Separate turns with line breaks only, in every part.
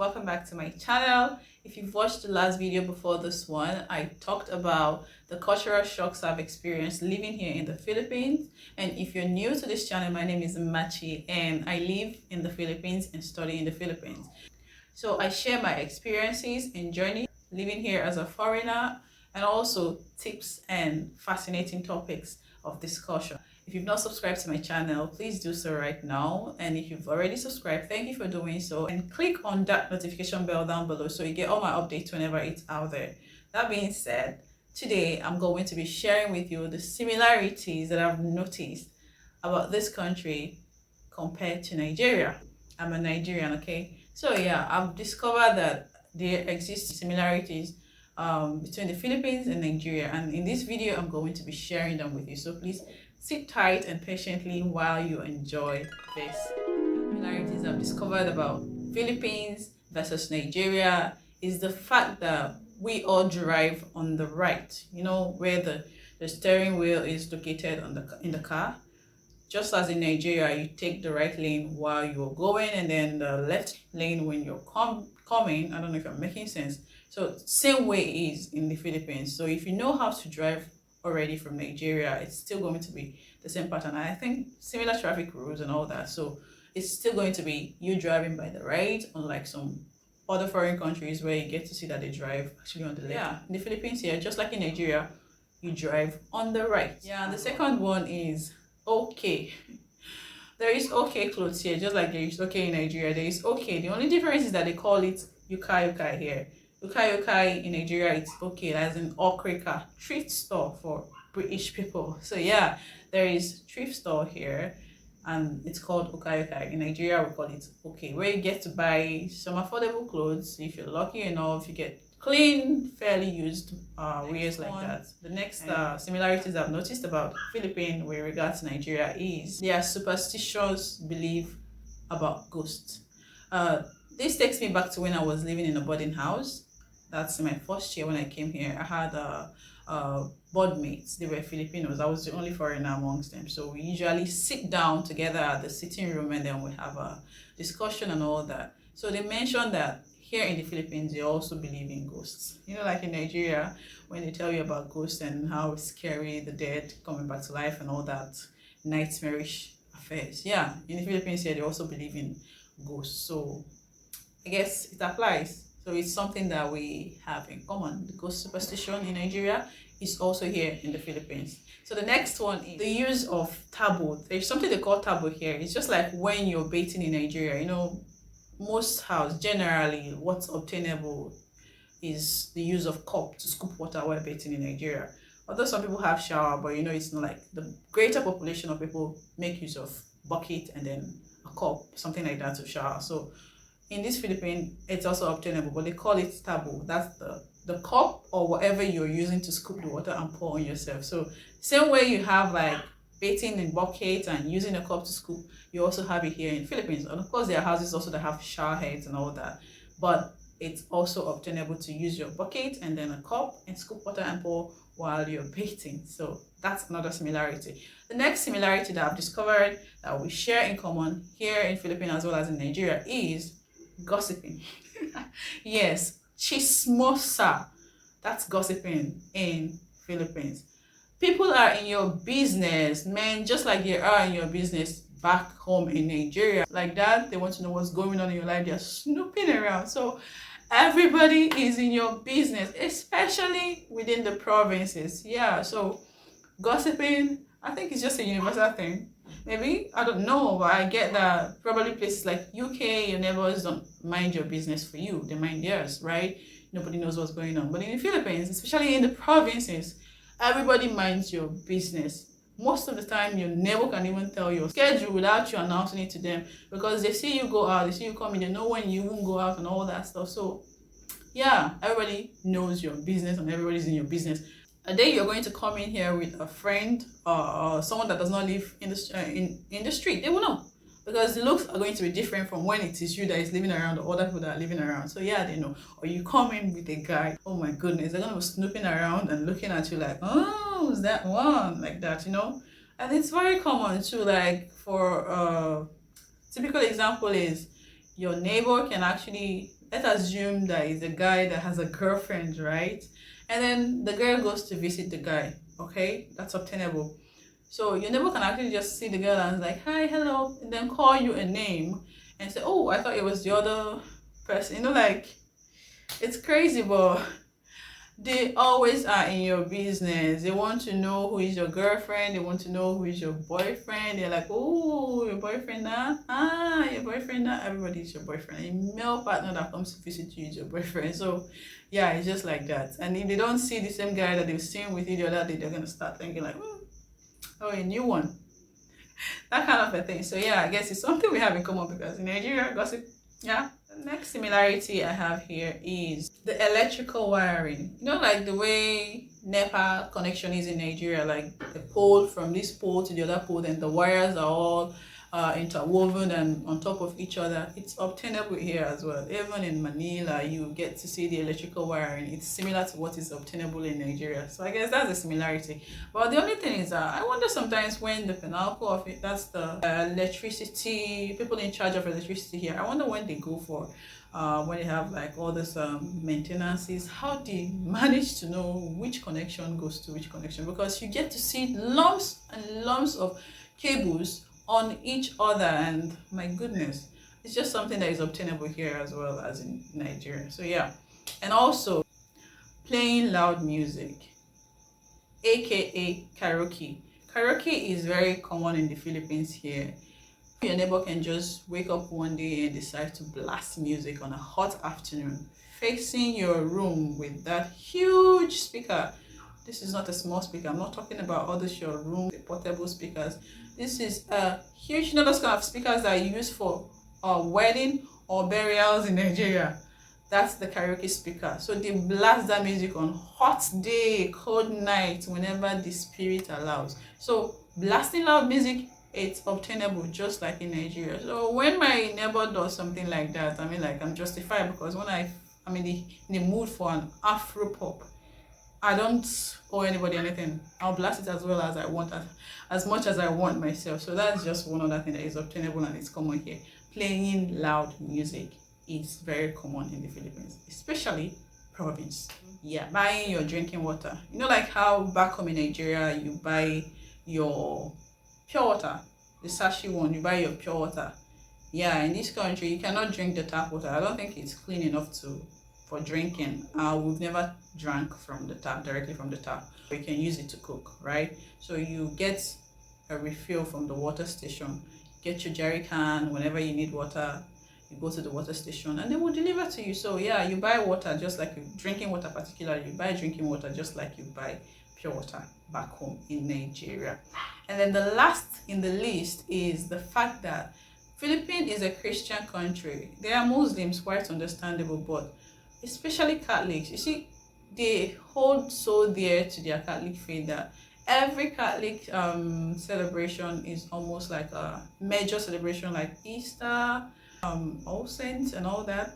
welcome back to my channel. If you've watched the last video before this one, I talked about the cultural shocks I've experienced living here in the Philippines. And if you're new to this channel, my name is Machi and I live in the Philippines and study in the Philippines. So I share my experiences and journey living here as a foreigner, and also tips and fascinating topics of discussion. If you've not subscribed to my channel, please do so right now. And if you've already subscribed, thank you for doing so. And click on that notification bell down below so you get all my updates whenever it's out there. That being said, today I'm going to be sharing with you the similarities that I've noticed about this country compared to Nigeria. I'm a Nigerian, okay? So yeah, I've discovered that there exist similarities between the Philippines and Nigeria, and in this video I'm going to be sharing them with you, so please sit tight and patiently while you enjoy this. Similarities I've discovered about Philippines versus Nigeria is the fact that we all drive on the right, you know, where the steering wheel is located on in the car. Just as in Nigeria, you take the right lane while you're going, and then the left lane when you're coming. I don't know if I'm making sense. So same way it is in the Philippines. So if you know how to drive already from Nigeria, it's still going to be the same pattern. I think similar traffic rules and all that. So it's still going to be you driving by the right, unlike some other foreign countries where you get to see that they drive actually on the left. Yeah, in the Philippines here, just like in Nigeria, you drive on the right. Yeah, and the second one is okay. There is okay clothes here, just like there is okay in Nigeria. There is okay. The only difference is that they call it yukai here. Yukai in Nigeria, it's okay, as in okrika, thrift store for British people. So yeah, there is thrift store here and it's called yukai. In Nigeria, we call it okay, where you get to buy some affordable clothes. If you're lucky enough, you get clean, fairly used wears like that. The next similarities I've noticed about Philippines with regards to Nigeria is their superstitious belief about ghosts. This takes me back to when I was living in a boarding house. That's my first year when I came here. I had board mates. They were Filipinos. I was the only foreigner amongst them. So we usually sit down together at the sitting room and then we have a discussion and all that. So they mentioned that here in the Philippines, they also believe in ghosts. You know, like in Nigeria, when they tell you about ghosts and how scary the dead coming back to life and all that nightmarish affairs. Yeah, in the Philippines here, they also believe in ghosts. So I guess it applies. So it's something that we have in common. The ghost superstition in Nigeria is also here in the Philippines. So the next one is the use of taboo. There's something they call taboo here. It's just like when you're bathing in Nigeria, you know, most house generally what's obtainable is the use of cup to scoop water while bathing in Nigeria. Although some people have shower, but you know, it's not like the greater population of people make use of bucket and then a cup, something like that, to shower. So in this Philippines, it's also obtainable, but they call it taboo. That's the cup or whatever you're using to scoop the water and pour on yourself. So same way you have like bathing in buckets and using a cup to scoop, you also have it here in Philippines. And of course there are houses also that have shower heads and all that, but it's also obtainable to use your bucket and then a cup and scoop water and pour while you're bathing. So that's another similarity. The next similarity that I've discovered that we share in common here in Philippines as well as in Nigeria is gossiping. Yes, chismosa. That's gossiping in Philippines. People are in your business, man, just like they are in your business back home in Nigeria. Like that, they want to know what's going on in your life. They're snooping around. So everybody is in your business, especially within the provinces. Yeah, so gossiping, I think it's just a universal thing. Maybe, I don't know, but I get that probably places like UK, your neighbors don't mind your business for you. They mind theirs, right? Nobody knows what's going on. But in the Philippines, especially in the provinces, everybody minds your business. Most of the time, your neighbor can even tell your schedule without you announcing it to them, because they see you go out, they see you come in, they know when you won't go out and all that stuff. So yeah, everybody knows your business and everybody's in your business. A day you're going to come in here with a friend or someone that does not live in the street, they will know, because the looks are going to be different from when it is you that is living around or other people that are living around. So yeah, they know. Or you come in with a guy, oh my goodness, they're gonna be snooping around and looking at you like, oh, is that one, like that, you know. And it's very common too. Like for typical example is your neighbor can actually let's assume that is a guy that has a girlfriend, right? And then the girl goes to visit the guy. Okay, that's obtainable. So your neighbor can actually just see the girl and like, hi, hello, and then call you a name and say, oh, I thought it was the other person. You know, like, it's crazy, but they always are in your business. They want to know who is your girlfriend. They want to know who is your boyfriend. They're like, oh, your boyfriend now? Ah, your boyfriend now? Everybody is your boyfriend. A male partner that comes to visit you is your boyfriend. So, yeah, it's just like that. And if they don't see the same guy that they've seen with you the other day, they're going to start thinking like, oh, a new one. That kind of a thing. So, yeah, I guess it's something we have in common because in Nigeria, gossip, yeah. The next similarity I have here is the electrical wiring. You know, like the way NEPA connection is in Nigeria, like the pole from this pole to the other pole, and the wires are all interwoven and on top of each other. It's obtainable here as well. Even in Manila, you get to see the electrical wiring. It's similar to what is obtainable in Nigeria. So I guess that's a similarity. But the only thing is I wonder sometimes when the PENALCO of it, that's the electricity, people in charge of electricity here, I wonder when they go for when they have like all this maintenances, how they manage to know which connection goes to which connection, because you get to see lumps and lumps of cables on each other, and my goodness, it's just something that is obtainable here as well as in Nigeria. So yeah, and also playing loud music, aka karaoke. Karaoke is very common in the Philippines here. Your neighbor can just wake up one day and decide to blast music on a hot afternoon, facing your room with that huge speaker. This is not a small speaker. I'm not talking about all this your room, the portable speakers. This is a huge, you know, those kind of speakers that are used for wedding or burials in Nigeria. That's the karaoke speaker. So they blast that music on hot day, cold night, whenever the spirit allows. So blasting loud music, it's obtainable just like in Nigeria. So when my neighbor does something like that, I mean, like, I'm justified, because when I'm in the mood for an Afro pop, I don't owe anybody anything. I'll blast it as well as I want, as much as I want myself. So that's just one other thing that is obtainable and it's common here. Playing loud music is very common in the Philippines, especially province. Yeah, buying your drinking water. You know, like how back home in Nigeria, you buy your pure water, the sachet one, you buy your pure water. Yeah, in this country, you cannot drink the tap water. I don't think it's clean enough for drinking. We've never drank from the tap, directly from the tap. You can use it to cook, right? So you get a refill from the water station, get your jerry can whenever you need water, you go to the water station and they will deliver to you. So yeah, you buy water just like drinking water, particularly you buy drinking water just like you buy pure water back home in Nigeria. And then the last in the list is the fact that Philippines is a Christian country. There are Muslims, quite understandable, but especially Catholics, you see, they hold so dear to their Catholic faith that every Catholic celebration is almost like a major celebration, like Easter, All Saints and all that.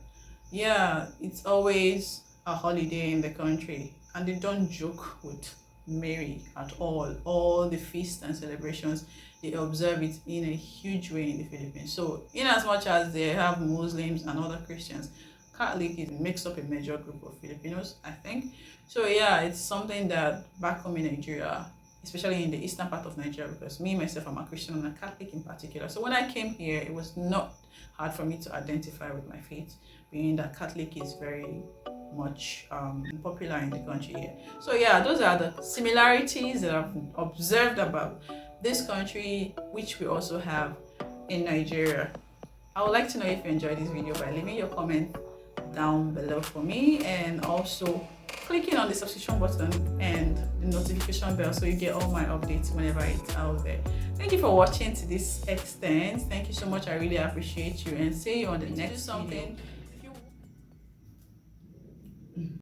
Yeah, it's always a holiday in the country, and they don't joke with Mary at all. All the feasts and celebrations, they observe it in a huge way in the Philippines. So in as much as they have Muslims and other Christians, Catholic makes up a major group of Filipinos, I think. So yeah, it's something that back home in Nigeria, especially in the eastern part of Nigeria, because me myself, I'm a Christian and a Catholic in particular. So when I came here, it was not hard for me to identify with my faith, being that Catholic is very much popular in the country here. So yeah, those are the similarities that I've observed about this country, which we also have in Nigeria. I would like to know if you enjoyed this video by leaving your comment down below for me, and also clicking on the subscription button and the notification bell so you get all my updates whenever it's out there. Thank you for watching to this extent. Thank you so much. I really appreciate you, and see you on the next video.